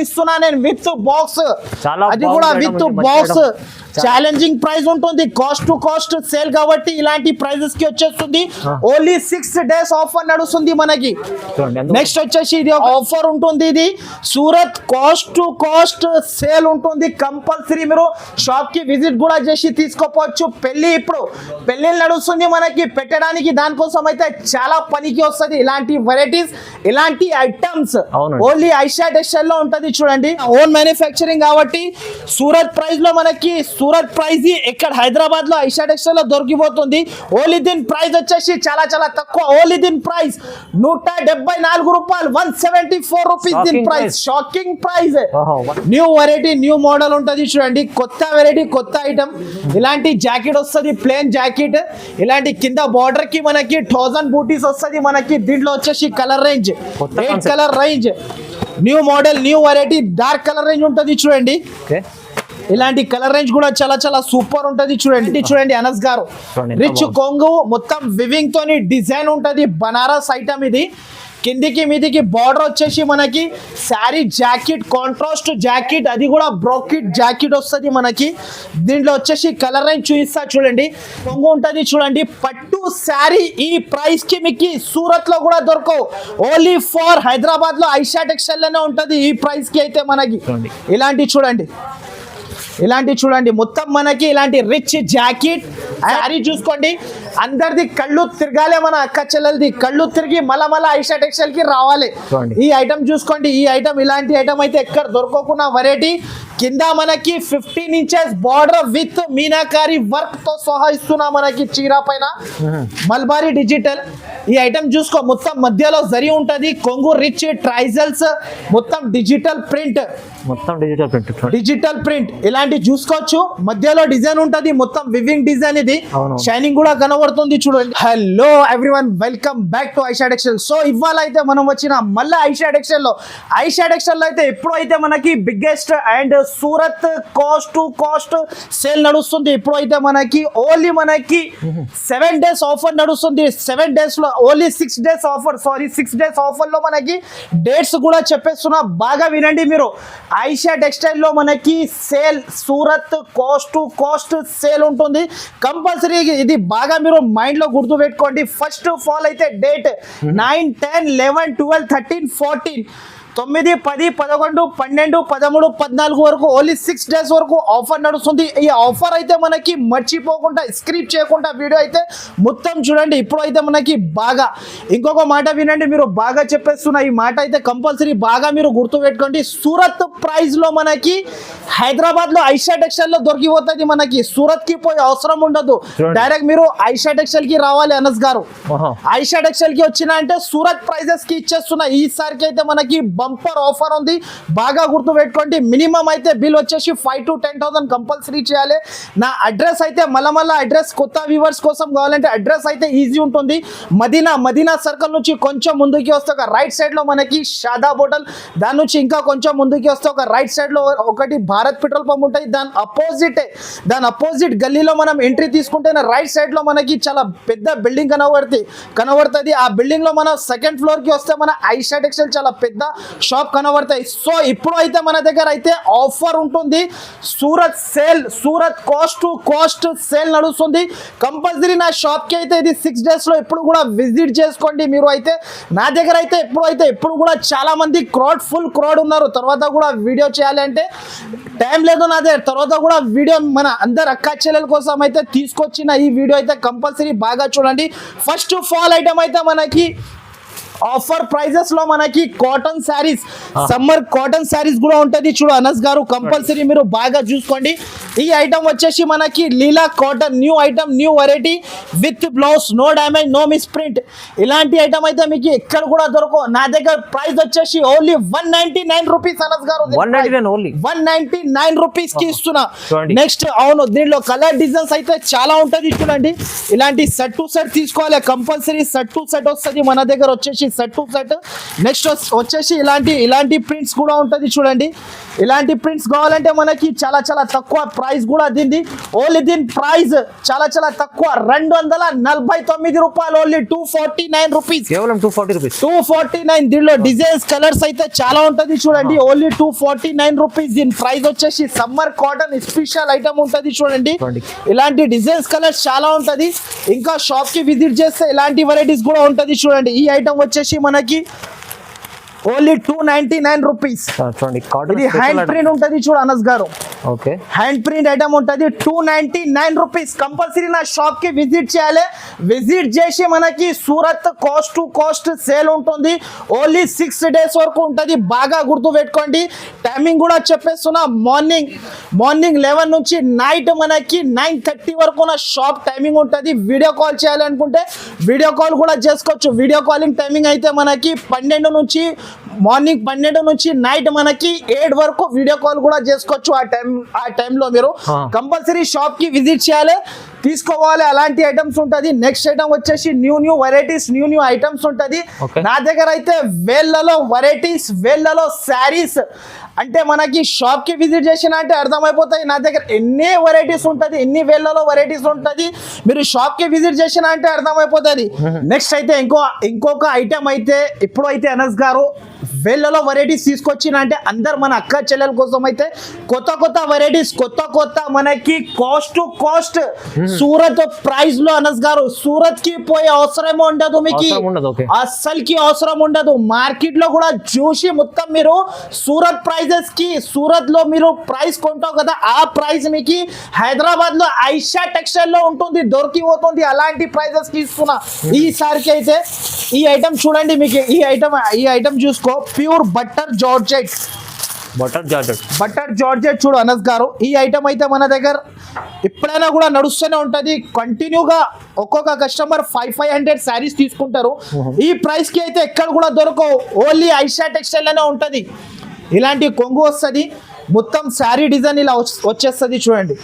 ఇస్తున్నా నేను with box, అది కూడా విత్ బాక్స్. ఛాలెంజింగ్ ప్రైస్ ఉంటుంది, కాస్ట్ టు కాస్ట్ సేల్ కాబట్టి ఇలాంటి ప్రైజెస్ కి వచ్చేస్తుంది. ఓన్లీ 6 days ఆఫర్ నడుస్తుంది మనకి. నెక్స్ట్ వచ్చేసి ఇది ఆఫర్ ఉంటుంది, ఇది Surat cost to cost sale ఉంటుంది. కంపల్సరీ మీరు షాప్ కి విజిట్ కూడా చేసి తీసుకోపోవచ్చు. ఇప్పుడు పెళ్లి నడుస్తుంది మనకి, పెట్టడానికి దానికోసం అయితే చాలా పనికి వస్తుంది ఇలాంటి వెరైటీస్, ఇలాంటి ఐటమ్స్. ఓన్లీ ఐషా టెక్స్టైల్ లో ఉంటది చూడండి, ఓన్ మ్యానుఫ్యాక్చరింగ్ కాబట్టి. సూరత్ ప్రైస్ లో మనకి సూరత్ ప్రైస్ ఇక్కడ హైదరాబాద్ లో ఐషా టెక్స్టైల్ లో దొరికిపోతుంది. ఓన్లీ దీని ప్రైస్ వచ్చేసి చాలా చాలా తక్కువ. ఓన్లీ దీని ప్రైస్ 174 రూపాయలు, 174 రూపీస్ దీని price. Shocking price. New variety, new model ఉంటది చూడండి, కొత్త వెరైటీ, కొత్త ఐటమ్. ఇలాంటి జాకెట్ వస్తుంది, ప్లేన్ జాకెట్. ఇలాంటి కింద బార్డర్ కి మనకి 1000 బూటీస్ వస్తుంది మనకి. దీంట్లో వచ్చేసి colour range 8 colour range. New model, new variety, dark colour range ఉంటుంది చూడండి. ఇలాంటి కలర్ రేంజ్ కూడా చాలా చాలా సూపర్ ఉంటది చూడండి. చూడండి అనస్ గారు, రిచ్ కొంగు మొత్తం వివింగ్ తోని డిజైన్ ఉంటది, బనారస్ ఐటమ్ ఇది. కిందికి మీదికి బార్డర్ వచ్చేసి మనకి శారీ జాకెట్, కాంట్రాస్ట్ జాకెట్, అది కూడా బ్రోకెట్ జాకెట్ వస్తుంది మనకి. దీంట్లో వచ్చేసి కలర్ రేంజ్ చూపిస్తా చూడండి. కొంగు ఉంటది చూడండి, పట్టు శారీ. ఈ ప్రైస్ కి మీకు సూరత్ లో కూడా దొరకవు, ఓన్లీ ఫర్ హైదరాబాద్ లో ఐషా టెక్స్టైల్ లోనే ఉంటది ఈ ప్రైస్ కి అయితే మనకి. ఇలాంటి చూడండి, ఇలాంటి చూడండి, మొత్తం మనకి ఇలాంటి రిచ్ జాకెట్. శారీ చూసుకోండి, అందరిది కళ్ళు తిరగాలి, మన అక్క చెల్లెలది కళ్ళు తిరిగి మళ్ళా ఐషా టెక్స్టైల్ కి రావాలి. ఈ ఐటమ్ చూసుకోండి, ఈ ఐటమ్ ఇలాంటి ఐటమ్ అయితే ఎక్కడ దొరకకుండా వెరైటీ. కింద మనకి 15 inches border with meenakari work తో సహా ఇస్తున్నా మనకి చీర పైన. మల్బారీ డిజిటల్ ఈ ఐటమ్ చూసుకో, మొత్తం మధ్యలో జరి ఉంటది, కొంగు రిచ్ ట్రైజల్స్, మొత్తం డిజిటల్ ప్రింట్, డిజిటల్ ప్రింట్ ఇలాంటి చూసుకోవచ్చు. మధ్యలో డిజైన్ ఉంటది, మొత్తం వివింగ్ డిజైన్. ఇది షైనింగ్ కూడా కనబడుతుంది చూడండి. Hello everyone, welcome back to Aisha textile. So ఇవాళ అయితే మనం వచ్చిన మళ్ళీ ఐషా టెక్స్టైల్ లో. ఐషా టెక్స్టైల్ లో అయితే ఎప్పుడు అయితే మనకి biggest and Surat cost to cost sale నడుస్తుంది. ఇప్పుడు అయితే మనకి ఓన్లీ మనకి 7 days ఆఫర్ నడుస్తుంది. 7 days లో only 6 days offer, sorry 6 days offer లో మనకి డేట్స్ కూడా చెప్పేస్తున్నా, బాగా వినండి మీరు. ఐషా టెక్స్టైల్ లో మనకి sale, Surat cost to cost sale ఉంటుంది కంపల్సరీ. ఇది బాగా మీరు మైండ్ లో గుర్తు పెట్టుకోండి. ఫస్ట్ ఆఫ్ ఆల్ అయితే డేట్ 9, 10, 11, 12, 13, 14, 9, 10, 11, 12, 13, 14 వరకు ఓన్లీ 6 days వరకు ఆఫర్ నడుస్తుంది. ఈ ఆఫర్ అయితే మనకి మర్చిపోకుండా స్క్రిప్ చేయకుండా వీడియో అయితే మొత్తం చూడండి. ఇప్పుడు అయితే మనకి బాగా ఇంకొక మాట వినండి, మీరు బాగా చెప్పేస్తున్న ఈ మాట అయితే కంపల్సరీ బాగా మీరు గుర్తు పెట్టుకోండి. సూరత్ ప్రైస్ లో మనకి హైదరాబాద్ లో ఐషా టెక్స్టైల్ లో దొరికిపోతుంది మనకి. సూరత్ కి పోయే అవసరం ఉండదు, డైరెక్ట్ మీరు ఐషా టెక్స్టైల్ కి రావాలి. అనస్ గారు, ఐషా టెక్స్టైల్ కి వచ్చిన అంటే సూరత్ ప్రైజెస్ కి ఇచ్చేస్తున్నా. ఈసారికి అయితే మనకి బంపర్ ఆఫర్ ఉంది, బాగా గుర్తు పెట్టుకోండి. మినిమం అయితే బిల్ వచ్చేసి 5 to 10,000 కంపల్సరీ చేయాలి. నా అడ్రస్ అయితే మళ్ళా అడ్రస్ కొత్త వ్యూవర్స్ కోసం కావాలంటే అడ్రస్ అయితే ఈజీ ఉంటుంది. మదీనా సర్కిల్ నుంచి కొంచెం ముందుకి వస్తే ఒక రైట్ సైడ్ లో మనకి షాదాబ్ హోటల్, దాని నుంచి ఇంకా కొంచెం ముందుకి వస్తే ఒక రైట్ సైడ్ లో ఒకటి భారత్ పెట్రోల్ పంప్ ఉంటుంది. దాని అపోజిట్ గల్లీలో మనం ఎంట్రీ తీసుకుంటే రైట్ సైడ్ లో మనకి చాలా పెద్ద బిల్డింగ్ కనబడుతుంది. ఆ బిల్డింగ్ లో మన సెకండ్ ఫ్లోర్ కి వస్తే మన ఐషా టెక్స్టైల్ చాలా పెద్ద షాప్ కనబడతాయి. సో ఇప్పుడు అయితే మన దగ్గర అయితే ఆఫర్ ఉంటుంది, Surat sale, Surat cost to cost sale నడుస్తుంది కంపల్సరీ. నా షాప్ కి అయితే ఇది 6 days లో ఎప్పుడు కూడా విజిట్ చేసుకోండి మీరు. అయితే నా దగ్గర అయితే ఎప్పుడు కూడా చాలా మంది ఫుల్ క్రౌడ్ ఉన్నారు. తర్వాత కూడా వీడియో చేయాలి అంటే టైం లేదు నా దగ్గర. తర్వాత కూడా వీడియో మన అందరు అక్క చెల్లెల కోసం అయితే తీసుకొచ్చిన ఈ వీడియో అయితే కంపల్సరీ బాగా చూడండి. ఫస్ట్ ఆఫ్ ఆల్ ఐటమ్ అయితే మనకి ఆఫర్ ప్రైజెస్ లో మనకి cotton saris, summer cotton saris కూడా ఉంటది చూడు అనస్ గారు, కంపల్సరీ మీరు బాగా చూసుకోండి. ఈ ఐటమ్ వచ్చేసి మనకి Leela cotton, new item, new variety with blouse, no damage, no miss print. ఇలాంటి ఐటమ్ అయితే మీకు ఎక్కడ కూడా దొరకవు. నా దగ్గర ప్రైస్ వచ్చేసి ఓన్లీ 199 రూపీస్ అనస్ గారు, 199 రూపీస్ కి ఇస్తున్నా. నెక్స్ట్ అవును, దీంట్లో కలర్ డిజైన్స్ అయితే చాలా ఉంటది చూడండి. ఇలాంటి సెట్ టు సెట్ తీసుకోవాలి కంపల్సరీ. సెట్ టు సెట్ వస్తుంది మన దగ్గర వచ్చేసి వచ్చేసి సెట్ టు సెట్. నెక్స్ట్ వచ్చేసి ఇలాంటి ప్రింట్స్ కూడా ఉంటుంది చూడండి. ఇలాంటి ప్రింట్స్ కావాలంటే మనకి చాలా చాలా తక్కువ ప్రైస్ కూడా దీన్ని. ఓన్లీ దీని ప్రైస్ చాలా చాలా తక్కువ 249 రూపాయలు. ఓన్లీ 249 రూపీస్, కేవలం 240 రూపీస్. 249. దీనిలో డిజైన్స్ కలర్స్ అయితే చాలా ఉంటుంది చూడండి. Only 249 rupees. దీని ప్రైస్ వచ్చేసి సమ్మర్ కాటన్ స్పెషల్ ఐటమ్ ఉంటుంది చూడండి. ఇలాంటి డిజైన్స్ కలర్స్ చాలా ఉంటది. ఇంకా షాప్ కి విజిట్ చేస్తే ఇలాంటి వెరైటీస్ కూడా ఉంటది చూడండి. ఈ ఐటమ్ వచ్చేసి మనకి ఓన్లీ 299 రూపీస్. చూడండి ఇది హ్యాండ్ ప్రింట్ ఉంటది చూడు అనస్ గారు. ఓకే, హ్యాండ్ ప్రింట్ ఐటమ్ ఉంటది 299 రూపీస్. కంపల్సరీ నా షాప్ కి విజిట్ చేయాలి. విజిట్ చేసి మనకి Surat cost to cost sale ఉంటుంది. ఓన్లీ 6 days వరకు ఉంటది. బాగా గుర్తు పెట్టుకోండి. టైమింగ్ కూడా చెప్పేస్తున్నా. మార్నింగ్ 11 నుంచి నైట్ మనకి 9:30 వరకు నా షాప్ టైమింగ్ ఉంటుంది. వీడియో కాల్ చేయాలనుకుంటే వీడియో కాల్ కూడా చేసుకోవచ్చు. వీడియో కాలింగ్ టైమింగ్ అయితే మనకి 12 నుంచి మార్నింగ్ 12 నుంచి నైట్ మనకి 8 వరకు వీడియో కాల్ కూడా చేసుకోవచ్చు. ఆ టైంలో మీరు కంపల్సరీ షాప్ కి విజిట్ చేయాలి, తీసుకోవాలి. అలాంటి ఐటమ్స్ ఉంటది. నెక్స్ట్ ఐటమ్ వచ్చేసి న్యూ వెరైటీస్, న్యూ ఐటమ్స్ ఉంటది. నా దగ్గర అయితే వేళ్ళలో వెరైటీస్, వేళ్ళలో శారీస్. అంటే మనకి షాప్ కి విజిట్ చేసిన అంటే అర్థమైపోతాయి నా దగ్గర ఎన్ని వెరైటీస్ ఉంటది, ఎన్ని వేళ్ళలో వెరైటీస్ ఉంటది. మీరు షాప్ కి విజిట్ చేసిన అంటే అర్థమైపోతుంది. నెక్స్ట్ అయితే ఇంకొక ఐటమ్ అయితే ఇప్పుడు అయితే అనస్ గారు వేళ్ళలో వెరైటీస్ తీసుకొచ్చిన అంటే అందరు మన అక్క చెల్లెల కోసం అయితే కొత్త వెరైటీస్, కొత్త మనకి cost to cost Surat price లో అనస్ గారు సూరత్ కి పోయే అవసరం ఉండదు. మీకు అస్సలకి అవసరం ఉండదు. మార్కెట్ లో కూడా చూసి మొత్తం మీరు సూరత్ ప్రైజెస్ కి, సూరత్ లో మీరు ప్రైస్ కొంటావు కదా ఆ ప్రైస్ మీకు హైదరాబాద్ లో ఐషా టెక్స్టైల్ లో ఉంటుంది, దొరికిపోతుంది. అలాంటి ప్రైజెస్ కి ఇస్తున్నా ఈసారికి అయితే. ఈ ఐటమ్ చూడండి, మీకు ఈ ఐటమ్ చూసుకో. ప్యూర్ బటర్ జార్జెట్ చూడు అనస్ గారు. ఈ ఐటమ్ అయితే మన దగ్గర ఎప్పుడైనా కూడా నడుస్తూనే ఉంటది. కంటిన్యూగా ఒక్కొక్క కస్టమర్ 500 శారీస్ తీసుకుంటారు. ఈ ప్రైస్ కి అయితే ఎక్కడ కూడా దొరకవు. ఓన్లీ ఐషా టెక్స్టైల్ లోనే ఉంటది. ఇలాంటి కొంగు వస్తుంది. మొత్తం శారీ డిజైన్ ఇలా వచ్చేస్తుంది చూడండి.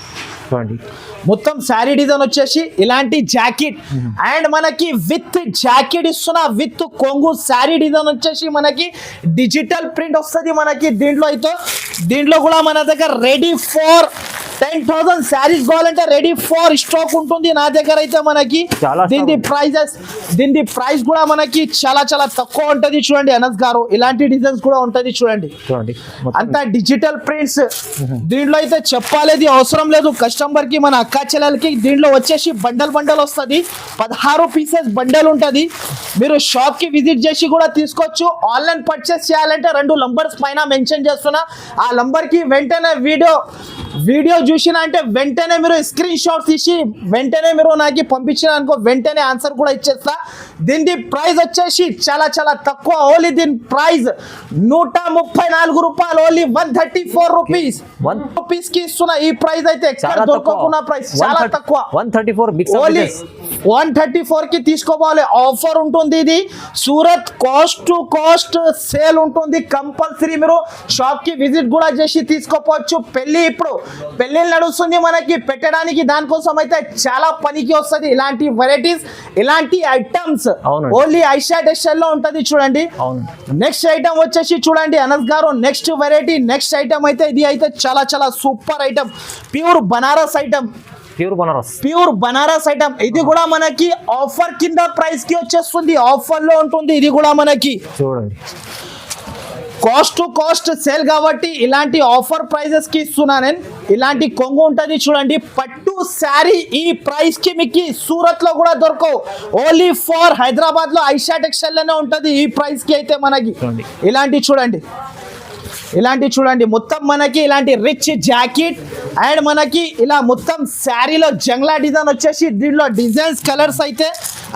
మొత్తం శారీ డిజైన్ వచ్చేసి ఇలాంటి జాకెట్ అండ్ మనకి విత్ జాకెట్ ఇస్తున్నా, విత్ కొంగు శారీ డిజైన్ వచ్చేసి మనకి డిజిటల్ ప్రింట్ వస్తుంది మనకి. దీంట్లో కూడా మన దగ్గర రెడీ ఫర్ 10,000 శారీస్ కావాలంటే రెడీ ఫర్ స్టాక్ ఉంటుంది నా దగ్గర అయితే. మనకి దీని ప్రైస్ కూడా మనకి చాలా చాలా తక్కువ ఉంటది చూడండి అనస్ గారు. ఇలాంటి డిజైన్స్ కూడా ఉంటది చూడండి. అంతా డిజిటల్ ప్రింట్స్. దీంట్లో అయితే చెప్పాలేది అవసరం లేదు కస్టమర్ కి, మన అక్క చెల్లెలకి. దీంట్లో వచ్చేసి బండల్ వస్తుంది. 16 పీసెస్ బండల్ ఉంటది. మీరు షాప్ కి విజిట్ చేసి కూడా తీసుకోవచ్చు. ఆన్లైన్ పర్చేస్ చేయాలంటే 2 నంబర్స్ పైన మెన్షన్ చేస్తున్నా. ఆ నంబర్ కి వెంటనే వీడియో చూసిన అంటే వెంటనే మీరు స్క్రీన్ షాట్ తీసి వెంటనే మీరు నాకు పంపించిన అనుకో, వెంటనే ఆన్సర్ కూడా ఇచ్చేస్తా. దీని ప్రైస్ వచ్చేసి చాలా చాలా తక్కువ. ఓన్లీ దీని ప్రైస్ 134 రూపాయలు. Only 134 rupees. 1 రూపీస్ కి ఇస్తున్నా. ఈ ప్రైస్ అయితే ఎక్కడ దొరకకున్న ప్రైస్, చాలా తక్కువ. 134 కి తీసుకోవాలి. ఆఫర్ ఉంటుంది. ఇది Surat cost to cost sale ఉంటుంది. కంపల్సరీ మీరు షాప్ కి విజిట్ కూడా చేసి తీసుకోవచ్చు. ఇప్పుడు పెళ్లి నడుస్తుంది మనకి, పెట్టడానికి దానికోసం అయితే చాలా పనికి వస్తుంది. ఇలాంటి వెరైటీస్, ఇలాంటి ఐటమ్స్ ఓన్లీ ఐషా టెక్స్టైల్ లో ఉంటది చూడండి. నెక్స్ట్ ఐటమ్ వచ్చేసి చూడండి అనస్ గారు. నెక్స్ట్ వెరైటీ, నెక్స్ట్ ఐటమ్ అయితే ఇది అయితే చాలా చాలా super item. Pure Banaras item. ఇది కూడా మనకి ఆఫర్ కింద ప్రైస్ కి వచ్చేస్తుంది. ఆఫర్ లో ఉంటుంది. ఇది కూడా మనకి చూడండి కాస్ట్ టు కాస్ట్ సేల్ కాబట్టి ఇలాంటి ఆఫర్ ప్రైజెస్ కి ఇస్తున్నా నేను. ఇలాంటి కొంగు ఉంటది చూడండి, పట్టు శారీ. ఈ ప్రైస్ కి మీకు సూరత్ లో కూడా దొరకవు. ఓన్లీ ఫర్ హైదరాబాద్ లో ఐషా టెక్స్టైల్ లోనే ఉంటది. ఈ ప్రైస్ కి అయితే మనకి ఇలాంటి చూడండి మొత్తం మనకి ఇలాంటి రిచ్ జాకెట్ అండ్ మనకి ఇలా మొత్తం శారీలో జంగ్లా డిజైన్ వచ్చేసి. దీంట్లో డిజైన్స్ కలర్స్ అయితే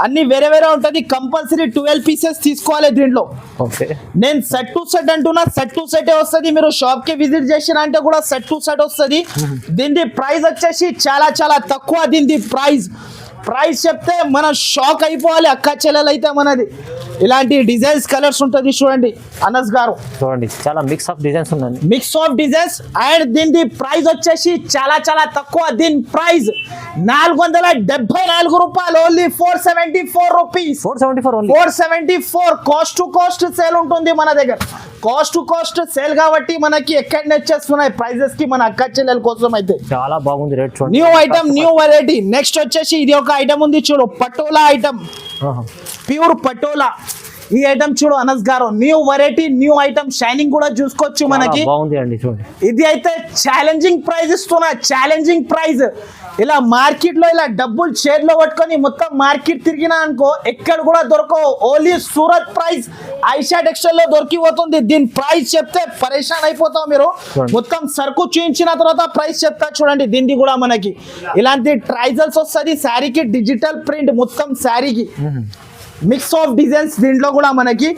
అన్ని వేరే ఉంటది. కంపల్సరీ 12 పీసెస్ తీసుకోవాలి దీంట్లో. నేను సెట్ టు సెట్ అంటున్నా, సెట్ టు సెట్ వస్తుంది. మీరు షాప్ కి విజిట్ చేసిన అంటే కూడా సెట్ టు సెట్ వస్తుంది. దీని ప్రైస్ వచ్చేసి చాలా చాలా తక్కువ. దీని ప్రైస్ చెప్తే మన షాక్ అయిపోవాలి అక్క చెల్లెలు అయితే. మనది ఇలాంటి డిజైన్స్ కలర్స్ ఉంటుంది చూడండి అనస్ గారు. చూడండి చాలా మిక్స్ ఆఫ్ డిజైన్స్ ఉన్నాయి. మిక్స్ ఆఫ్ డిజైన్స్ అండ్ దీని ప్రైస్ వచ్చేసి చాలా చాలా తక్కువ. దీని ప్రైస్ 474 రూపాయలు, only 474 rupees. 474 cost to cost sale ఉంటుంది మన దగ్గర. కాస్ట్ టు కాస్ట్ సేల్ కాబట్టి మనకి ఎక్కడ నచ్చేస్తున్నాయి ప్రైజెస్ కి మన అక్క చెల్లెల కోసం అయితే చాలా బాగుంది రేట్. చూడండి new item new variety. Next వచ్చేసి ఇది ఒక ఐటమ్ ఉంది చూడు, పటోలా ఐటమ్, ప్యూర్ పటోలా. ఈ ఐటమ్ చూడు అనస్ గారు, new variety new item, shining కూడా చూసుకోవచ్చు మనకి. బాగుంది అండి చూడండి. ఇది అయితే ఛాలెంజింగ్ ప్రైస్ ఇస్తున్నా, ఛాలెంజింగ్ ప్రైస్. ఇలా మార్కెట్ లో ఇలా డబ్బులు చేతిలో పట్టుకొని మొత్తం మార్కెట్ తిరిగినా అనుకో ఎక్కడ కూడా దొరకవు. Only Surat price Aisha textile లో దొరికిపోతుంది. దీని ప్రైస్ చెప్తే పరేషాన్ అయిపోతావు మీరు. మొత్తం సరుకు చూయించిన తర్వాత ప్రైస్ చెప్తా చూడండి. దీనికి కూడా మనకి ఇలాంటి ట్రైజల్స్ వస్తుంది శారీకి, డిజిటల్ ప్రింట్ మొత్తం శారీకి, మిక్స్ ఆఫ్ డిజైన్స్. దీంట్లో కూడా మనకి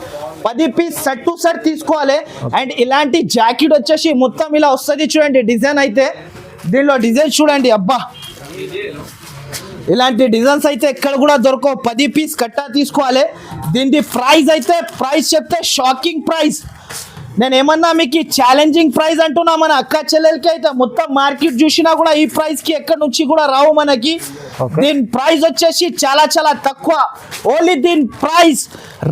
10 పీస్ సెట్ టు సెట్ తీసుకోవాలి. అండ్ ఇలాంటి జాకెట్ వచ్చేసి మొత్తం ఇలా వస్తుంది చూడండి డిజైన్ అయితే. దీనిలో డిజైన్ చూడండి, అబ్బా ఇలాంటి డిజైన్స్ అయితే ఎక్కడ కూడా దొరకవు. 10 పీస్ కట్టా తీసుకోవాలి. దీని ప్రైస్ అయితే ప్రైస్ చెప్తే షాకింగ్ ప్రైస్. నేను ఏమన్నా మీకు ఛాలెంజింగ్ ప్రైస్ అంటున్నా మన అక్క చెల్లెలకి అయితే. మొత్తం మార్కెట్ చూసినా కూడా ఈ ప్రైస్ కి ఎక్కడి నుంచి కూడా రావు మనకి. దీని ప్రైస్ వచ్చేసి చాలా చాలా తక్కువ. ఓన్లీ దీని ప్రైస్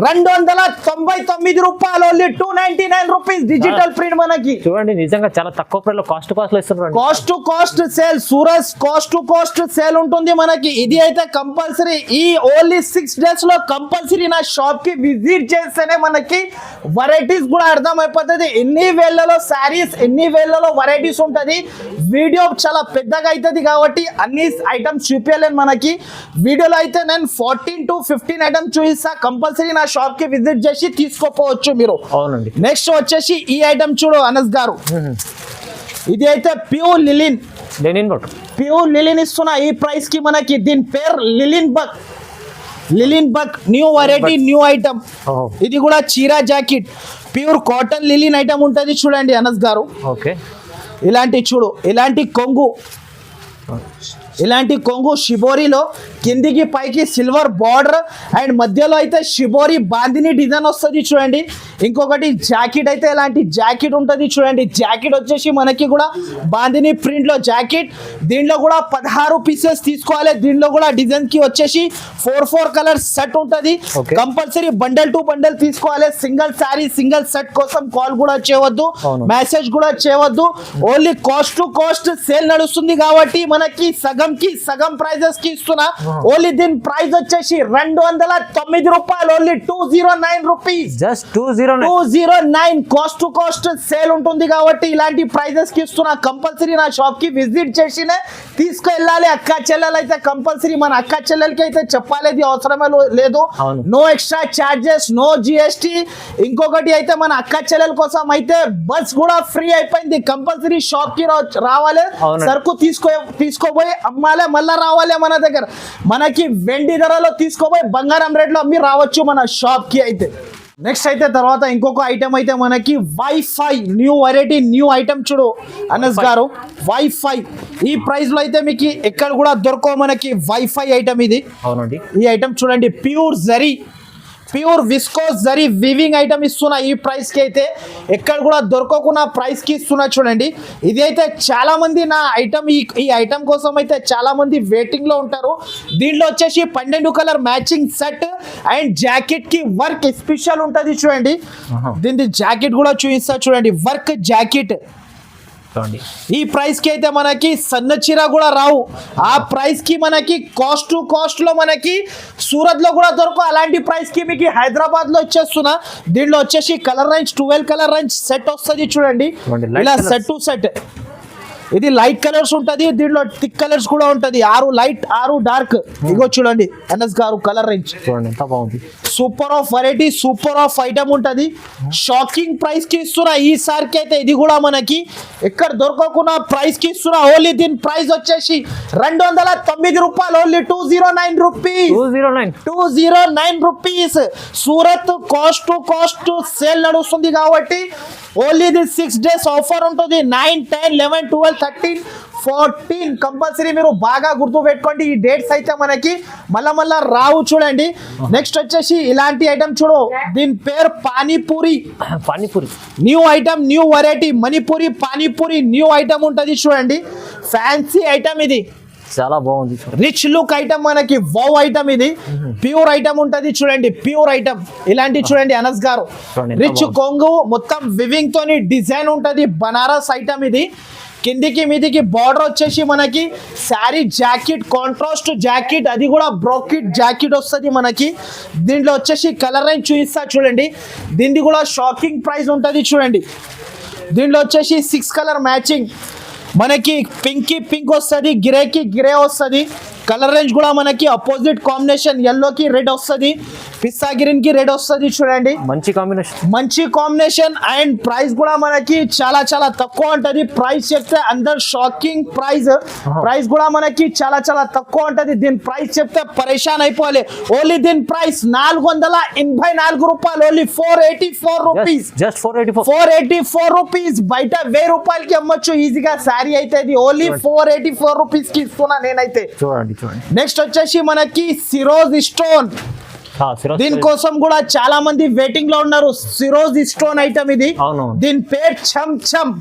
299 రూపాయలు, ఓన్లీ 299 రూపీస్ డిజిటల్ ప్రింట్ మనకి. చూడండి నిజంగా చాలా తక్కువ ప్రైస్ లో కాస్ట్ లో ఇస్తున్నారు. Cost to cost sale, Surat cost to cost sale ఉంటుంది మనకి. ఇది అయితే కంపల్సరీ ఈ ఓన్లీ 6 days లో కంపల్సరీ నా షాప్ కి విజిట్ చేస్తేనే మనకి వెరైటీస్ కూడా అర్థమైపోతుంది. ఎన్ని వేళ్లలో శారీస్, ఎన్ని వేళ్లలో వెరైటీస్ ఉంటది. వీడియో చాలా పెద్దగా అవుతుంది కాబట్టి అన్ని ఐటమ్స్ చూపించలేను మనకి. వీడియోలో అయితే నేను 14 to 15 ఐటమ్స్ చూపిస్తా. కంపల్సరీ నా షాప్ కి విజిట్ చేసి తీసుకోపోవచ్చు మీరు. అవునండి. నెక్స్ట్ వచ్చేసి ఈ ఐటమ్ చూడు అనస్ గారు, ఇది అయితే ప్యూర్ లిలిన్. ప్యూర్ లిలిన్ ఇస్తున్నా ఈ ప్రైస్ కి మనకి. దీని పేరు లిలిన్ బక్. లిలిన్ బక్ న్యూ వెరైటీ న్యూ ఐటమ్. ఇది కూడా చీరా జాకెట్, ప్యూర్ కాటన్ లిలిన్ ఐటమ్ ఉంటుంది చూడండి అనస్ గారు. ఓకే ఇలాంటి చూడు, ఇలాంటి కొంగు, ఇలాంటి కొంగు షిబోరిలో కిందికి పైకి సిల్వర్ బార్డర్ అండ్ మధ్యలో అయితే షిబోరి బాందిని డిజైన్ వస్తుంది చూడండి. ఇంకొకటి జాకెట్ అయితే ఇలాంటి జాకెట్ ఉంటుంది చూడండి. జాకెట్ వచ్చేసి మనకి కూడా బాందిని ప్రింట్ లో జాకెట్. దీంట్లో కూడా 16 పీసెస్ తీసుకోవాలి. దీంట్లో కూడా డిజైన్ కి వచ్చేసి 4 కలర్స్ సెట్ ఉంటుంది. కంపల్సరీ బండల్ టు బండల్ తీసుకోవాలి. సింగిల్ సారీ సింగిల్ సెట్ కోసం కాల్ కూడా చేయవద్దు, మెసేజ్ కూడా చేయవద్దు. Only cost to cost sale నడుస్తుంది కాబట్టి మనకి సగం ప్రైజెస్ కి ఇస్తున్నా. ఓన్లీ దీని ప్రైస్ వచ్చేసి 209 రూపాయలు, only 209 rupees. Just 209 cost to cost sale ఉంటుంది కాబట్టి ఇలాంటి ప్రైజెస్ కి ఇస్తున్నా. కంపల్సరీ నా షాప్ కి విజిట్ చేసినే తీసుకెళ్ళాలి. అక్క చెల్లెలు అయితే కంపల్సరీ మన అక్క చెల్లెలకి అయితే చెప్పాలి అవసరమే లేదు. No extra charges, no GST. ఇంకొకటి అయితే మన అక్క చెల్లెల కోసం అయితే బస్ కూడా ఫ్రీ అయిపోయింది. కంపల్సరీ షాప్ కి రావాలి, సరుకు తీసుకోబోయి అమ్మాలే, మళ్ళా రావాలి మన దగ్గర. మనకి వెండి ధరలో తీసుకోబోయి బంగారం రేట్లో అమ్మి రావచ్చు మన షాప్ కి అయితే. నెక్స్ట్ అయితే తర్వాత ఇంకొక ఐటమ్ అయితే మనకి wifi new variety new item చూడు అనస్ గారు. వైఫై ఈ ప్రైస్ లో అయితే మీకు ఎక్కడ కూడా దొరకవు మనకి వైఫై ఐటమ్ ఇది. అవునండి. ఈ ఐటమ్ చూడండి, pure zari, pure viscose zari weaving item ఇస్తున్నా. ఈ ప్రైస్ కి అయితే ఎక్కడ కూడా దొరకకుండా ప్రైస్ కి ఇస్తున్నా చూడండి. ఇది అయితే చాలా మంది నా ఐటమ్ ఈ ఐటమ్ కోసం అయితే చాలా మంది వెయిటింగ్ లో ఉంటారు. దీంట్లో వచ్చేసి 12 colour matching set and jacket కి వర్క్ స్పెషల్ ఉంటుంది చూడండి. దీని జాకెట్ కూడా చూపిస్తా చూడండి, వర్క్ జాకెట్. ఈ ప్రైస్ కి అయితే మనకి సన్న చీర కూడా రావు. ఆ ప్రైస్ కి మనకి కాస్ట్ టు కాస్ట్ లో మనకి సూరత్ లో కూడా దొరకవు. అలాంటి ప్రైస్ కి మీకు హైదరాబాద్ లో వచ్చేస్తున్నా. దీంట్లో వచ్చేసి colour range 12 colour range set వస్తుంది చూడండి. ఇలా సెట్ టు సెట్. ఇది లైట్ కలర్స్ ఉంటుంది, దీంట్లో థిక్ కలర్స్ కూడా ఉంటుంది. 6 లైట్ 6 డార్క్. ఇగో చూడండి అనస్ గారు కలర్ రేంజ్ చూడండి ఎంత బాగుంది. Super of variety, super of item ఉంటుంది. షాకింగ్ ప్రైస్ కి ఇస్తున్నా ఈసారికి అయితే. ఇది కూడా మనకి ఎక్కడ దొరకకుండా ప్రైస్ కి ఇస్తున్నా. ఓన్లీ దీని ప్రైస్ వచ్చేసి 209 రూపాయలు, only 209 rupees. 209 rupees. Surat cost to cost sale నడుస్తుంది కాబట్టి ఓన్లీ ది 6 days ఆఫర్ ఉంటుంది. 9, 10, 11, 12, 13, 14 కంపల్సరీ మీరు బాగా గుర్తు పెట్టుకోండి. ఈ డేట్స్ అయితే మనకి మళ్ళా రావు చూడండి. నెక్స్ట్ వచ్చేసి ఇలాంటి ఐటమ్ చూడు, దీని పేరు panipuri. Panipuri new item, new variety, Manipuri panipuri new item ఉంటది చూడండి. ఫ్యాన్సీ ఐటమ్ ఇది, చాలా బాగుంది. రిచ్ లుక్ ఐటమ్, మనకి వౌ ఐటమ్ ఇది. ప్యూర్ ఐటమ్ ఉంటది చూడండి, ప్యూర్ ఐటమ్. ఇలాంటి చూడండి అనస్ గారు, రిచ్ కొంగు మొత్తం వివింగ్ తోని డిజైన్ ఉంటది. బనారస్ ఐటమ్ ఇది. కిందికి మీదికి బార్డర్ వచ్చేసి మనకి శారీ జాకెట్, కాంట్రాస్ట్ జాకెట్, అది కూడా బ్రోకెట్ జాకెట్ వస్తుంది మనకి. దీంట్లో వచ్చేసి కలర్ రేంజ్ చూపిస్తా చూడండి. దీనిది కూడా షాకింగ్ ప్రైస్ ఉంటుంది చూడండి. దీంట్లో వచ్చేసి 6 కలర్ మ్యాచింగ్, మనకి పింక్ పింక్ వస్తుంది, గ్రేకి గ్రే వస్తుంది. కలర్ రేంజ్ కూడా మనకి అపోజిట్ కాంబినేషన్, ఎల్లోకి రెడ్ వస్తుంది, పిస్తా గ్రీన్ కి రెడ్ వస్తుంది చూడండి. మంచి కాంబినేషన్, మంచి కాంబినేషన్. అండ్ ప్రైస్ కూడా మనకి చాలా చాలా తక్కువ ఉంటది. ప్రైస్ చెప్తే అందరు షాకింగ్ ప్రైస్. ప్రైస్ కూడా మనకి చాలా చాలా తక్కువ ఉంటది. దీని ప్రైస్ చెప్తే పరేషాన్ అయిపోవాలి. ఓన్లీ దీని ప్రైస్ 484 రూపాయలు, ఓన్లీ 484 రూపీస్. Just 484 rupees. బయట 1000 రూపాయలకి అమ్మొచ్చు ఈజీగా శారీ అయితే. ఇది ఓన్లీ 484 రూపీస్ కి ఇస్తున్నా నేనైతే. చూడండి. నెక్స్ట్ వచ్చేసి మనకి సిరోజ్ స్టోన్. దీనికోసం కూడా చాలా మంది వెయిటింగ్ లో ఉన్నారు. సిరోజ్ స్టోన్ ఐటమ్ ఇది. దీని పేరు చమ్ చమ్.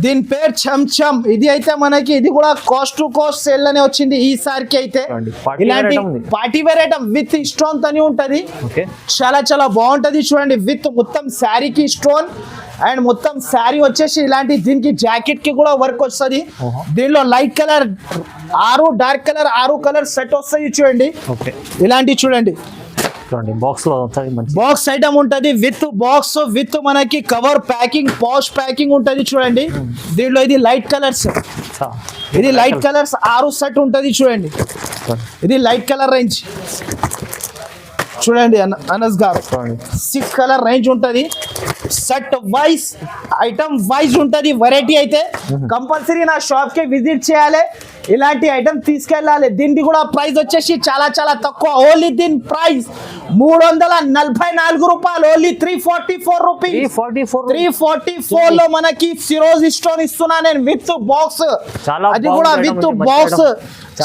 దీని పేరు చమ్ చమ్. ఇది అయితే మనకి ఇది కూడా కాస్ట్ టు కాస్ట్ సేల్ లోనే వచ్చింది ఈసారికి అయితే. ఇలాంటి party wear item with stone తని ఉంటది. చాలా చాలా బాగుంటది చూడండి. విత్ మొత్తం శారీకి స్టోన్ అండ్ మొత్తం శారీ వచ్చేసి ఇలాంటి. దీనికి జాకెట్ కి కూడా వర్క్ వస్తుంది. దీనిలో light colour 6, dark colour 6 colour set వస్తాయి చూడండి. ఇలాంటి చూడండి, బాక్స్ ఐటమ్ ఉంటది. విత్ బాక్స్ విత్ మనకి కవర్ ప్యాకింగ్, పాష్ ప్యాకింగ్ ఉంటది చూడండి. దీంట్లో ఇది లైట్ కలర్స్, ఇది లైట్ కలర్స్ 6 సెట్ ఉంటది చూడండి. ఇది లైట్ కలర్ రేంజ్ చూడండి అనస్ గారు. 6 కలర్ రేంజ్ ఉంటది. సెట్ వైజ్, ఐటమ్ వైజ్ ఉంటది. వెరైటీ అయితే కంపల్సరీ నా షాప్ కి విజిట్ చేయాలి, ఇలాంటి ఐటమ్ తీసుకెళ్ళాలి. దీనికి కూడా ప్రైస్ వచ్చేసి చాలా చాలా తక్కువ. ఓన్లీ దీని ప్రైస్ 344 రూపాయలు, ఓన్లీ 344 రూపీస్. 344 లో మనకి సిరోజ్ స్టోన్ ఇస్తున్నా నేను విత్ బాక్స్. అది కూడా విత్ బాక్స్.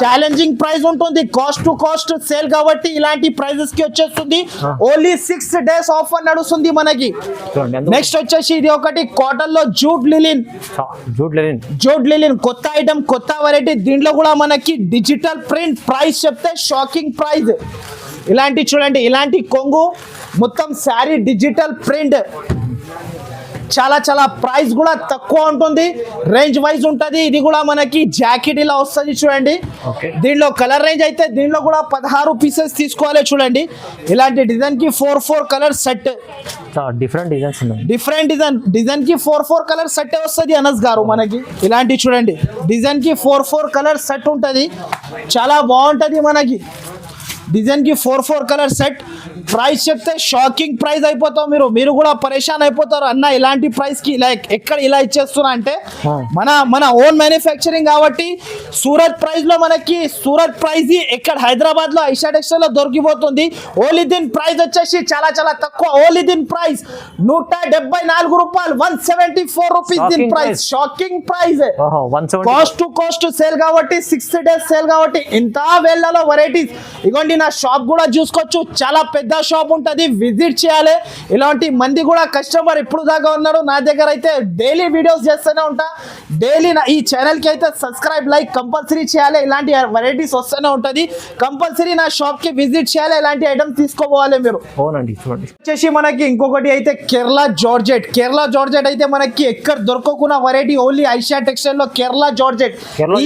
ఛాలెంజింగ్ ప్రైస్ ఉంటుంది, కాస్ట్ టు కాస్ట్ సేల్ కాబట్టి ఇలాంటి ప్రైజెస్ కి వచ్చేస్తుంది. ఓన్లీ 6 డేస్ ఆఫర్ నడుస్తుంది మనకి. నెక్స్ట్ వచ్చేసి ఇది ఒకటి కాటన్ లో జూట్ లిలిన్. జూట్ లిలిన్ కొత్త ఐటమ్, కొత్త వెరైటీ. దీంట్లో కూడా మనకి డిజిటల్ ప్రింట్. ప్రైస్ చెప్తే షాకింగ్ ప్రైస్. ఇలాంటి చూడండి, ఇలాంటి కొంగు మొత్తం శారీ డిజిటల్ ప్రింట్. చాలా చాలా ప్రైస్ కూడా తక్కువ ఉంటుంది, రేంజ్ వైజ్ ఉంటుంది. ఇది కూడా మనకి జాకెట్ ఇలా వస్తుంది చూడండి. దీనిలో కలర్ రేంజ్ అయితే దీనిలో కూడా 16 పీసెస్ తీసుకోవాలి చూడండి. ఇలాంటి డిజైన్ కి 4 కలర్ సెట్. డిఫరెంట్ డిజైన్స్ ఉన్నాయి. డిఫరెంట్ డిజైన్ కి 4 కలర్ సెట్ వస్తుంది అనస్ గారు మనకి. ఇలాంటి చూడండి, డిజైన్ కి 4 కలర్ సెట్ ఉంటుంది. చాలా బాగుంటది మనకి. డిజైన్ కి 4 కలర్ సెట్. ప్రైస్ చెప్తే షాకింగ్ ప్రైస్ అయిపోతావు మీరు కూడా పరేషాన్ అయిపోతారు. అన్న ఇలాంటి ప్రైస్ కి లైక్ ఎక్కడ ఇలా ఇచ్చేస్తున్నా అంటే మన ఓన్ మ్యానుఫ్యాక్చరింగ్ కాబట్టి సూరత్ ప్రైస్ లో మనకి, సూరత్ ప్రైస్ ఎక్కడ హైదరాబాద్ లో ఐషా టెక్స్టైల్ లో దొరికిపోతుంది. ఓన్లీ దీని ప్రైస్ వచ్చేసి చాలా చాలా తక్కువ. ఓన్లీ దీని ప్రైస్ 174 రూపాయలు, 174 రూపీస్ దీని price. Shocking price. Cost to cost sale కాబట్టి, 6 డేస్ సేల్ కాబట్టి ఇంత వేళ్ళలో వెరైటీస్. ఇగోండి నా షాప్ కూడా చూసుకోవచ్చు, చాలా పెద్ద షాప్ ఉంటది, విజిట్ చేయాలి. ఇలాంటి మంది కూడా కస్టమర్ ఇప్పుడు దాకా ఉన్నారు నా దగ్గర. అయితే డైలీ వీడియోస్ చేస్తూనే ఉంటా. డైలీ ఈ ఛానల్ కి అయితే సబ్స్క్రైబ్, లైక్ కంపల్సరీ చేయాలి. ఇలాంటి వెరైటీస్ వస్తూనే ఉంటది. కంపల్సరీ నా షాప్ కి విజిట్ చేయాలి, ఇలాంటి ఐటమ్ తీసుకోవాలి మీరు. అవునండి. చూడండి వచ్చేసి మనకి ఇంకొకటి అయితే కేరళ జార్జెట్. కేరళ జార్జెట్ అయితే మనకి ఎక్కడ దొరకకున్న వెరైటీ, ఓన్లీ ఐషా టెక్స్టైల్ లో కేరళ జార్జెట్.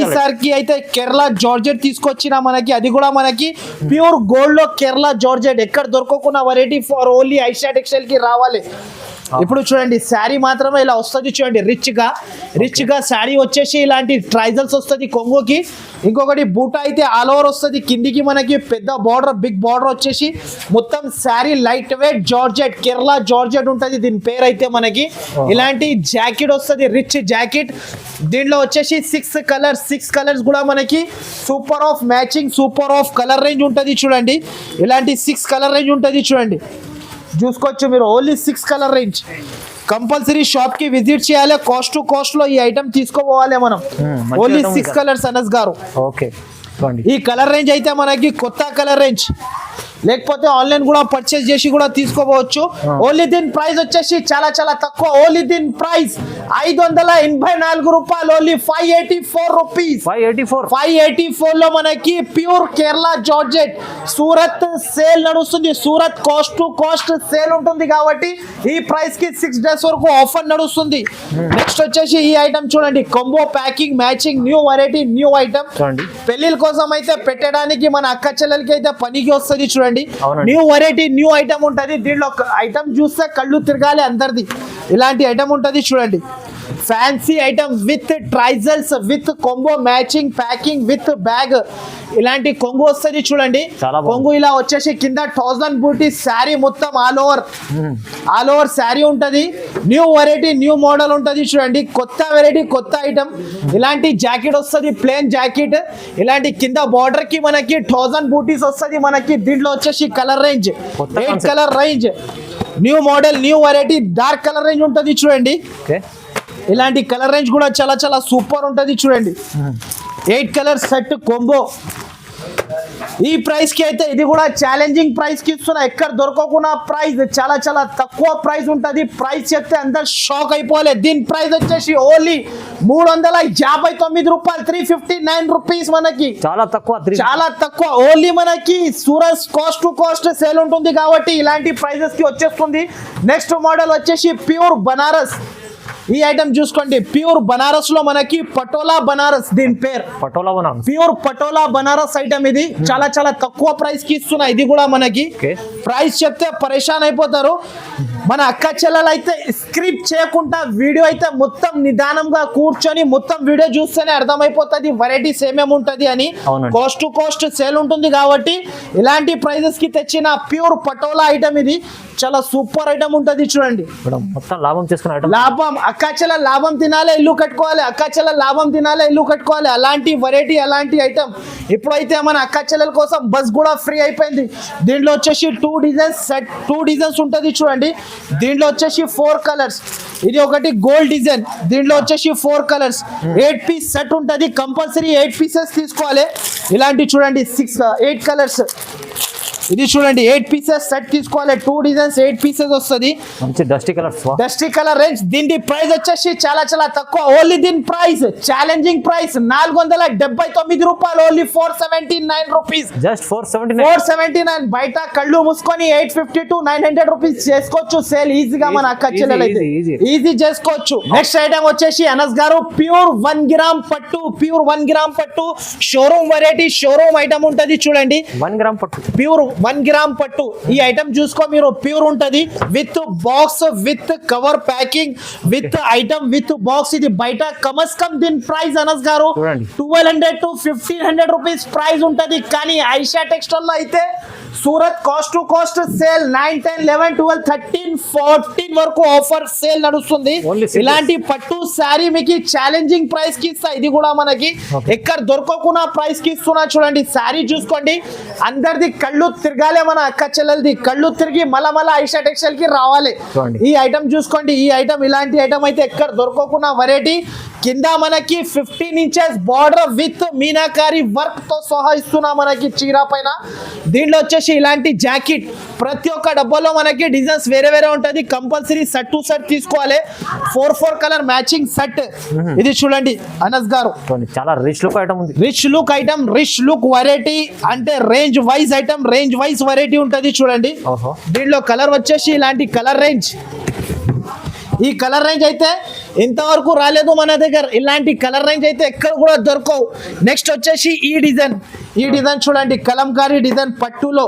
ఈసారికి అయితే కేరళ జార్జెట్ తీసుకొచ్చిన మనకి. అది కూడా మనకి ప్యూర్ గోల్డ్ లో కేరళ జార్జెట్. ఎక్కడ దొరకకున్న variety for only Aisha textile కి రావాలి. ఇప్పుడు చూడండి శారీ మాత్రమే ఇలా వస్తుంది చూడండి. రిచ్ గా శారీ వచ్చేసి ఇలాంటి ట్రైజల్స్ వస్తుంది కొంగుకి. ఇంకొకటి బూటా అయితే ఆల్ ఓవర్ వస్తుంది. కిందికి మనకి పెద్ద బార్డర్, బిగ్ బార్డర్ వచ్చేసి మొత్తం sari light weight georgette, Kerala georgette ఉంటుంది దీని పేరు అయితే మనకి. ఇలాంటి జాకెట్ వస్తుంది, రిచ్ జాకెట్. దీంట్లో వచ్చేసి 6 కలర్స్ కూడా మనకి super of matching, super of colour range ఉంటుంది చూడండి. ఇలాంటి 6 కలర్ రేంజ్ ఉంటుంది చూడండి, చూసుకోవచ్చు మీరు. Only 6 colour range. Compulsory shop కి విజిట్ చేయాలి, కాస్ట్ టు కాస్ట్ లో ఈ ఐటమ్ తీసుకోపోవాలి మనం. మంచి ఓన్లీ item 6 కలర్స్ అనస్ గారు. ఓకే చూడండి. ఈ కలర్ రేంజ్ అయితే మనకి కొత్త కలర్ రేంజ్, లేకపోతే ఆన్లైన్ కూడా పర్చేస్ చేసి కూడా తీసుకోవచ్చు. ఓన్లీ దీని ప్రైస్ వచ్చేసి చాలా చాలా తక్కువ. ఓన్లీ దీని ప్రైస్ 584 రూపాయలు. Only 584 rupees. 584 లో మనకి pure Kerala georgette Surat sale నడుస్తుంది. Surat cost to cost sale ఉంటుంది కాబట్టి ఈ ప్రైస్ కి 6 డేస్ వరకు ఆఫర్ నడుస్తుంది. నెక్స్ట్ వచ్చేసి ఈ ఐటమ్ చూడండి, combo packing matching new variety new item. పెళ్లిల కోసం అయితే పెట్టడానికి మన అక్క చెల్లెలకి అయితే పనికి వస్తుంది. చూడండి న్యూ వెరైటీ న్యూ ఐటమ్ ఉంటది. దీంట్లో ఐటమ్ చూస్తే కళ్ళు తిరగాలి అందరిది. ఇలాంటి ఐటమ్ ఉంటది చూడండి, fancy item with tassels with combo matching packing with bag. ఇలాంటి కొంగు వస్తుంది చూడండి. కొంగు ఇలా వచ్చేసి కింద 1000 బూటీ శారీ మొత్తం ఆల్ ఓవర్ శారీ ఉంటది. న్యూ వెరైటీ న్యూ మోడల్ ఉంటది చూడండి, కొత్త వెరైటీ కొత్త ఐటమ్. ఇలాంటి జాకెట్ వస్తుంది, ప్లేన్ జాకెట్. ఇలాంటి కింద బార్డర్ కి మనకి 1000 బూటీస్ వస్తుంది మనకి. దీంట్లో వచ్చేసి colour range 8 colour range, new model new variety dark colour range ఉంటది చూడండి. ఇలాంటి కలర్ రేంజ్ కూడా చాలా చాలా సూపర్ ఉంటది చూడండి. 8 కలర్ సెట్ కొంబో. ఈ ప్రైస్ కి అయితే ఇది కూడా ఛాలెంజింగ్ ప్రైస్ కి ఇస్తున్నా. ఎక్కడ దొరకకుండా ప్రైస్, చాలా చాలా తక్కువ ప్రైస్ ఉంటది. ప్రైస్ చెప్తే అందరు షాక్ అయిపోవాలి. దీని ప్రైస్ వచ్చేసి ఓన్లీ 359 రూపాయలు. 359 రూపీస్ మనకి చాలా తక్కువ. ఓన్లీ మనకి Surat cost to cost sale ఉంటుంది కాబట్టి ఇలాంటి ప్రైజెస్ కి వచ్చేస్తుంది. నెక్స్ట్ మోడల్ వచ్చేసి ప్యూర్ బనారస్. ఈ ఐటమ్ చూసుకోండి, ప్యూర్ బనారస్ లో మనకి పటోలా బనారస్, దీని పేరు ప్యూర్ పటోలా బనారస్ ఐటమ్. ఇది చాలా చాలా తక్కువ ప్రైస్ కి ఇస్తున్నా. ఇది కూడా మనకి ప్రైస్ చెప్తే పరేషాన్ అయిపోతారు. మన అక్క చెల్లెలు అయితే స్క్రిప్ట్ చేయకుండా వీడియో అయితే మొత్తం నిదానంగా కూర్చొని మొత్తం వీడియో చూస్తేనే అర్థమైపోతుంది వెరైటీస్ ఏమేమి ఉంటది అని. కాస్ట్ టు కాస్ట్ సేల్ ఉంటుంది కాబట్టి ఇలాంటి ప్రైజెస్ కి తెచ్చిన ప్యూర్ పటోలా ఐటమ్. ఇది చాలా సూపర్ ఐటమ్ ఉంటది చూడండి. మొత్తం లాభం చేసుకున్న లాభం, అక్కాచెల్ల లాభం తినాలి ఇల్లు కట్టుకోవాలి, అక్కాచెల్ల లాభం తినాలి ఇల్లు కట్టుకోవాలి. అలాంటి వెరైటీ అలాంటి ఐటమ్. ఇప్పుడైతే మన అక్కాచెల్లెల కోసం బస్ కూడా ఫ్రీ అయిపోయింది. దీంట్లో వచ్చేసి 2 డిజైన్స్ సెట్, 2 డిజైన్స్ ఉంటుంది చూడండి. దీంట్లో వచ్చేసి 4 కలర్స్. ఇది ఒకటి గోల్డ్ డిజైన్, దీంట్లో వచ్చేసి 4 కలర్స్. 8 పీస్ సెట్ ఉంటుంది. కంపల్సరీ 8 పీసెస్ తీసుకోవాలి. ఇలాంటి చూడండి 8 కలర్స్. ఇది చూడండి 8 పీసెస్ సెట్ తీసుకోవాలి. 2 డిజైన్స్ 8 పీసెస్ వస్తుంది. మంచి డస్టీ కలర్ రేంజ్. దీని ప్రైస్ వచ్చేసి చాలా చాలా తక్కువ. ఓన్లీ దీని ప్రైస్ ఛాలెంజింగ్ ప్రైస్ 479 రూపాయలు. Only 479 rupees. జస్ట్ 479. బయట కళ్ళు మూసుకొని 850 to 900 రూపీస్ చేసుకోవచ్చు సేల్ ఈజీగా. మన అక్క చెల్లెలు అయితే ఈజీ చేసుకోవచ్చు. నెక్స్ట్ ఐటమ్ వచ్చేసి అనస్ గారు ప్యూర్ 1 గ్రామ్ పట్టు. ప్యూర్ 1 గ్రామ్ పట్టు షోరూమ్ వెరైటీ, షోరూమ్ ఐటమ్ ఉంటది చూడండి. 1 గ్రామ్ పట్టు, ప్యూర్ 1 గ్రామ్ పట్టు. ఈ ఐటమ్ చూసుకో మీరు, ప్యూర్ ఉంటది with box with cover packing with item with box. ఇది బయట కమస్ కమ్ దీని ప్రైస్ అనస్ గారు 1200 to 1500 రూపీస్ ప్రైస్ ఉంటది. కానీ ఐషా టెక్స్టైల్ లో అయితే Surat cost to cost sale 9, 10, 11, 12, 13, 14 వరకు ఆఫర్ సేల్ నడుస్తుంది. ఇలాంటి పట్టు శారీ మీకు ఛాలెంజింగ్ ప్రైస్ కి ఇస్తా. ఇది కూడా మనకి ఎక్కడ దొరకకుండా ప్రైస్ కి ఇస్తున్నా చూడండి. శారీ చూసుకోండి, అందరిది కళ్ళు తిరగాలి. మన అక్క చెల్లెలది కళ్ళు తిరిగి మళ్ళా ఐషా టెక్స్టైల్ కి రావాలి. ఈ ఐటమ్ చూసుకోండి. ఈ ఐటమ్ ఇలాంటి ఐటమ్ అయితే ఎక్కడ దొరకకుండా వెరైటీ. కింద మనకి 15 inches border with meenakari work తో సహా ఇస్తున్నా మనకి చీర పైన. దీంట్లో వచ్చేసి ఇలాంటి జాకెట్. ప్రతి ఒక్క డబ్బాలో మనకి డిజైన్స్ వేరే వేరే ఉంటది. కంపల్సరీ సెట్ టు సెట్ తీసుకోవాలి. 4 కలర్ మ్యాచింగ్ సెట్. ఇది చూడండి అనస్ గారు, చాలా రిచ్ లుక్ ఐటమ్ ఉంది. రిచ్ లుక్ వెరైటీ అంటే range wise item, range wise variety ఉంటది చూడండి. దీంట్లో కలర్ వచ్చేసి ఇలాంటి కలర్ రేంజ్. ఈ కలర్ రేంజ్ అయితే ఇంతవరకు రాలేదు మన దగ్గర. ఇలాంటి కలర్ రేంజ్ అయితే ఎక్కడ కూడా దొరకవు. నెక్స్ట్ వచ్చేసి ఈ డిజైన్ చూడండి, కలంకారీ డిజైన్ పట్టులో.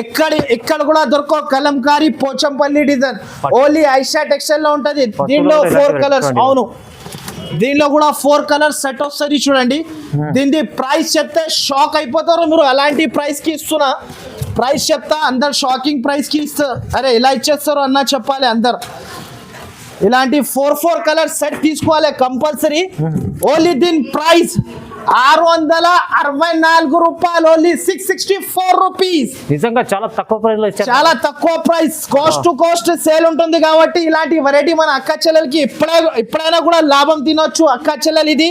ఎక్కడ కూడా దొరకవు Kalamkari Pochampally design. Only Aisha textile లో ఉంటది. దీనిలో 4 కలర్స్. అవును, దీనిలో కూడా 4 కలర్స్ సెట్ వస్తుంది చూడండి. దీని ప్రైస్ చెప్తే షాక్ అయిపోతారు మీరు. అలాంటి ప్రైస్ కి ఇస్తున్నా. ప్రైస్ చెప్తా అందరు షాకింగ్ ప్రైస్ కి ఇస్తారు. అరే ఇలా ఇచ్చేస్తారు అన్న చెప్పాలి అందరు. ఇలాంటి 4 కలర్ సెట్ తీసుకోవాలి కంపల్సరీ. ఓన్లీ దీని ప్రైస్ రూపాయలు, ఓన్లీ 664 రూపీస్. నిజంగా చాలా తక్కువ ప్రైస్ లో ఇచ్చారు. చాలా తక్కువ price, cost to cost sale ఉంటుంది కాబట్టి ఇలాంటి వెరైటీ మన అక్క చెల్లెలకి ఎప్పుడైనా కూడా లాభం తినొచ్చు. అక్క చెల్లెలు ఇది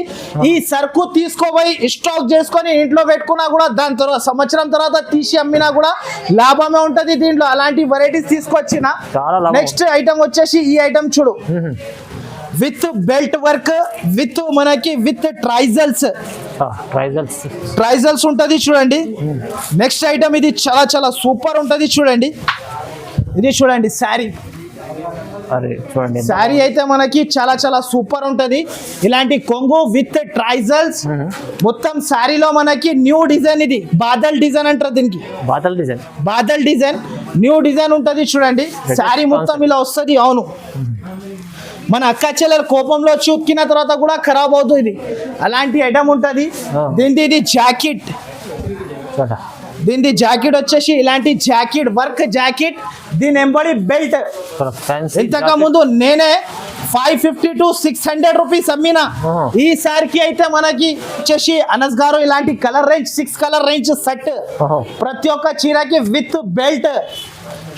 ఈ సరుకు తీసుకోపోయి స్టాక్ చేసుకొని ఇంట్లో పెట్టుకున్నా కూడా దాని తర్వాత సంవత్సరం తర్వాత తీసి అమ్మినా కూడా లాభమే ఉంటది దీంట్లో. అలాంటి వెరైటీస్ తీసుకొచ్చిన. చాలా లాభం. నెక్స్ట్ ఐటమ్ వచ్చేసి ఈ ఐటమ్ చూడు, విత్ బెల్ట్ వర్క్, విత్ మనకి విత్ ట్రైజల్స్ ఉంటది చూడండి. నెక్స్ట్ ఐటమ్ ఇది చాలా చాలా సూపర్ ఉంటది చూడండి. ఇది చూడండి శారీ. అరే చూడండి, శారీ అయితే మనకి చాలా చాలా సూపర్ ఉంటది. ఇలాంటి కొంగు విత్ ట్రైజల్స్ మొత్తం శారీలో మనకి న్యూ డిజైన్. ఇది బాదల్ డిజైన్ అంటారు దీనికి. బాదల్ డిజైన్ న్యూ డిజైన్ ఉంటది చూడండి. శారీ మొత్తం ఇలా వస్తుంది. అవును, మన అక్క చెల్లెల కోపంలో చూక్కిన తర్వాత కూడా ఖరాబ్ అవుతుంది. అలాంటి ఐటమ్ ఉంటది. దీనిది ఇది జాకెట్. దీనిది జాకెట్ వచ్చేసి ఇలాంటి జాకెట్, వర్క్ జాకెట్. దీని ఎంబడి బెల్ట్. ఇంతకు ముందు నేనే 550 to 600 రూపీస్ అమ్మినా. ఈసారికి అయితే మనకి వచ్చేసి అనస్ గారు ఇలాంటి colour range 6 colour range set, ప్రతి ఒక్క చీరకి విత్ బెల్ట్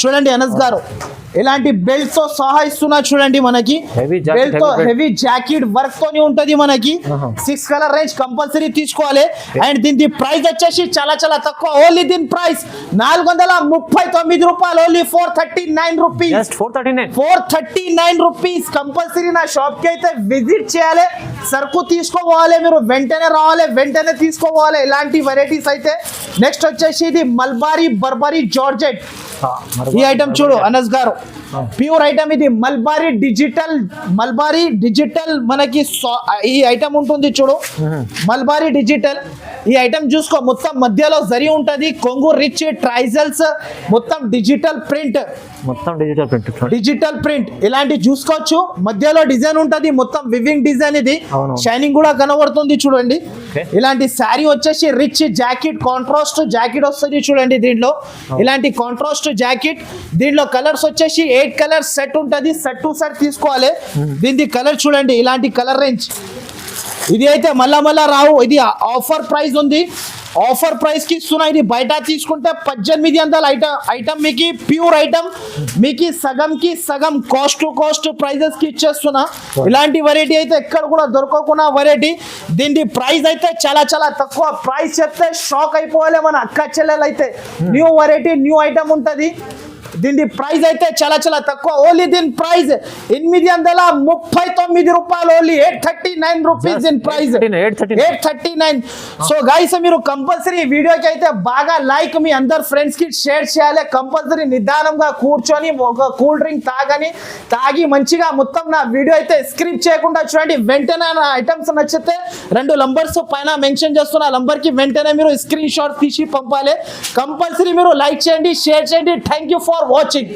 చూడండి. అనస్ గారు ఇలాంటి బెల్ట్ తో సహా ఇస్తున్నా చూడండి. మనకి బెల్ట్ తో హెవీ జాకెట్ వర్క్ తోని ఉంటది. మనకి 6 కలర్ రేంజ్ కంపల్సరీ తీసుకోవాలి. అండ్ దీని ప్రైస్ వచ్చేసి చాలా చాలా తక్కువ. ఓన్లీ దీని ప్రైస్ 439 రూపాయలు, ఓన్లీ 439 రూపీస్. 439 రూపీస్. కంపల్సరీ నా షాప్ కి అయితే విజిట్ చేయాలి, సరుకు తీసుకోవాలి. మీరు వెంటనే రావాలి, వెంటనే తీసుకోవాలి ఇలాంటి వెరైటీస్ అయితే. నెక్స్ట్ వచ్చేసి ఇది మల్బారీ బర్బరీ జార్జెట్. ఈ ఐటమ్ చూడు అనస్ గారు, ప్యూర్ ఐటమ్ ఇది. మల్బారీ డిజిటల్ మనకి ఈ ఐటమ్ ఉంటుంది చూడు. మల్బారీ డిజిటల్ ఈ ఐటమ్ చూసుకో. మొత్తం మధ్యలో జరి ఉంటది, కొంగు రిచ్ ట్రైజల్స్, మొత్తం డిజిటల్ ప్రింట్. ఇలాంటి చూసుకోవచ్చు. మధ్యలో డిజైన్ ఉంటది, మొత్తం వివింగ్ డిజైన్. ఇది షైనింగ్ కూడా కనబడుతుంది చూడండి. ఇలాంటి శారీ వచ్చేసి రిచ్ జాకెట్, కాంట్రాస్ట్ జాకెట్ వస్తుంది చూడండి. దీంట్లో ఇలాంటి కాంట్రాస్ట్ జాకెట్. దీంట్లో కలర్స్ వచ్చేసి 8 కలర్ సెట్ ఉంటది. సెట్ టు సెట్ తీసుకోవాలి. దీని కలర్ చూడండి, ఇలాంటి కలర్ రేంజ్. ఇది అయితే మళ్ళా రావు. ఇది ఆఫర్ ప్రైస్ ఉంది. ఆఫర్ ప్రైస్ కి ఇస్తున్నా. ఇది బయట తీసుకుంటే 1800 ఐటమ్ మీకు ప్యూర్ ఐటమ్ మీకు సగం కాస్ట్ టు కాస్ట్ ప్రైజెస్ కి ఇచ్చేస్తున్నా. ఇలాంటి వెరైటీ అయితే ఎక్కడ కూడా దొరకకుండా వెరైటీ. దీని ప్రైస్ అయితే చాలా చాలా తక్కువ. ప్రైస్ చెప్తే షాక్ అయిపోవాలి మన అక్క చెల్లెలు అయితే. న్యూ వెరైటీ, న్యూ ఐటమ్ ఉంటది. దీని ప్రైస్ అయితే చాలా చాలా తక్కువ. ఓన్లీ దీని ప్రైస్ 839 రూపాయలు, ఓన్లీ 839 రూపీస్. దీని ప్రైస్ 839. సో గైస్ మీరు కంపల్సరీ వీడియోకి అయితే బాగా లైక్, మీ అందరు ఫ్రెండ్స్ కి షేర్ చేయాలి. కంపల్సరీ నిదానంగా కూర్చొని ఒక కూల్ డ్రింక్ తాగి మంచిగా మొత్తం నా వీడియో అయితే స్క్రిప్ట్ చేయకుండా చూడండి. వెంటనే నా ఐటమ్స్ నచ్చితే 2 నంబర్స్ పైన మెన్షన్ చేస్తున్న నంబర్ కి వెంటనే మీరు స్క్రీన్ షాట్ తీసి పంపాలి. కంపల్సరీ మీరు లైక్ చేయండి, షేర్ చేయండి. Thank you for watching.